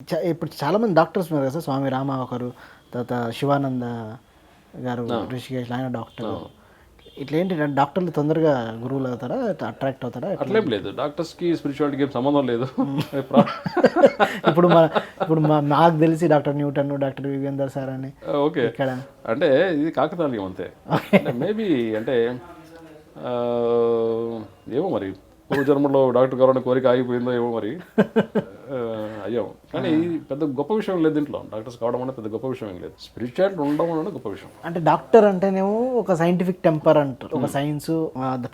ఇప్పుడు చాలామంది డాక్టర్స్ ఉన్నారు కదా సార్, స్వామి రామ ఒకరు, తర్వాత శివానంద గారు ఋషికేశ్ ఆయన డాక్టర్. ఇట్లా ఏంటి డాక్టర్లు తొందరగా గురువులు అవుతారా, అట్రాక్ట్ అవుతారా? అట్లేం లేదు, డాక్టర్స్కి స్పిరిచువాలిటీకి ఏం సంబంధం లేదు. ఇప్పుడు నాకు తెలిసి doctor Newton, doctor Yugandhar sir అని. ఓకే, ఇక్కడ అంటే ఇది కాకతాళీయం అంతే. మేబీ అంటే ఏమో మరి పూర్వజన్మలో డాక్టర్ కావాలని కోరిక ఆగిపోయిందో ఏమో మరి, అయ్యో. కానీ పెద్ద గొప్ప విషయం లేదు దీంట్లో, డాక్టర్స్ కావడం అనేది పెద్ద గొప్ప విషయం ఏం లేదు. స్పిరిచువాలిటీ ఉండడం అనేది గొప్ప విషయం. అంటే డాక్టర్ అంటేనేమో ఒక సైంటిఫిక్ టెంపర్ అంటారు, ఒక సైన్స్,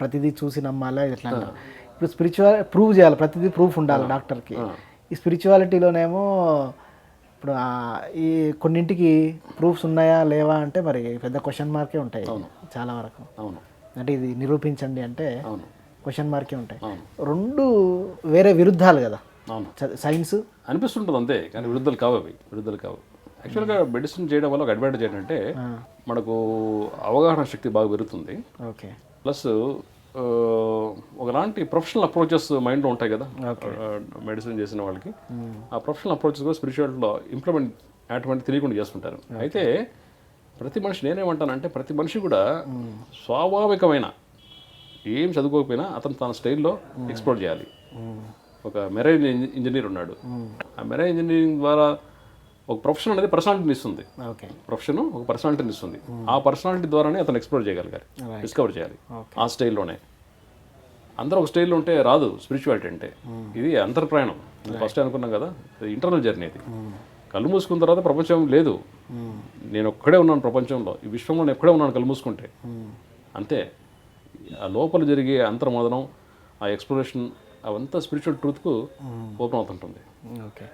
ప్రతిదీ చూసి నమ్మాలా ఇట్లా అంటారు. ఇప్పుడు స్పిరిచువల్ ప్రూవ్ చేయాలి, ప్రతిదీ ప్రూఫ్ ఉండాలి డాక్టర్కి. ఈ స్పిరిచువాలిటీలోనేమో ఇప్పుడు ఈ కొన్నింటికి ప్రూఫ్స్ ఉన్నాయా లేవా అంటే మరి పెద్ద క్వశ్చన్ మార్కే ఉంటాయి చాలా వరకు. అవును, అంటే ఇది నిరూపించండి అంటే అవును, క్వశ్చన్ మార్కే ఉంటాయి. రెండు వేరే విరుద్ధాలు కదా. అవును, సైన్స్ అనిపిస్తుంటుంది అంతే, కానీ విరుద్ధాలు కావు అవి, విరుద్ధాలు కావు. యాక్చువల్గా మెడిసిన్ చేయడం వల్ల ఒక అడ్వాంటేజ్ ఏంటంటే మనకు అవగాహన శక్తి బాగా పెరుగుతుంది. ఓకే, ప్లస్ ఒకలాంటి ప్రొఫెషనల్ అప్రోచెస్ మైండ్లో ఉంటాయి కదా మెడిసిన్ చేసిన వాళ్ళకి. ఆ ప్రొఫెషనల్ అప్రోచెస్ కూడా స్పిరిచువాలిటీలో ఇంప్లిమెంట్ అటువంటి తెలియకుండా చేస్తుంటారు. అయితే ప్రతి మనిషి, నేనేమంటానంటే ప్రతి మనిషి కూడా స్వాభావికమైన, ఏం చదువుకోకపోయినా అతను తన స్టైల్లో ఎక్స్ప్లోర్ చేయాలి. ఒక మెరైన్ ఇంజనీర్ ఉన్నాడు, ఆ మెరైన్ ఇంజనీరింగ్ ద్వారా ఒక ప్రొఫెషన్ అనేది పర్సనాలిటీని ఇస్తుంది. ప్రొఫెషన్ ఒక పర్సనాలిటీని ఇస్తుంది. ఆ పర్సనాలిటీ ద్వారానే అతను ఎక్స్ప్లోర్ చేయగలగాలి, డిస్కవర్ చేయాలి ఆ స్టైల్లోనే. అందరూ ఒక స్టైల్లో ఉంటే రాదు స్పిరిచువాలిటీ అంటే. ఇది అంతర్ప్రయాణం, ఫస్ట్ అనుకున్నాం కదా, ఇంటర్నల్ జర్నీ. ఇది కళ్ళు మూసుకున్న తర్వాత ప్రపంచం లేదు, నేను ఒక్కడే ఉన్నాను ప్రపంచంలో, ఈ విశ్వంలో నేను ఒక్కడే ఉన్నాను కళ్ళు మూసుకుంటే అంతే. ఆ లోపల జరిగే అంతర్మదనం, ఆ ఎక్స్ప్లోరేషన్, అవంతా స్పిరిచువల్ ట్రూత్కు ఓపెన్ అవుతుంటుంది. ఓకే.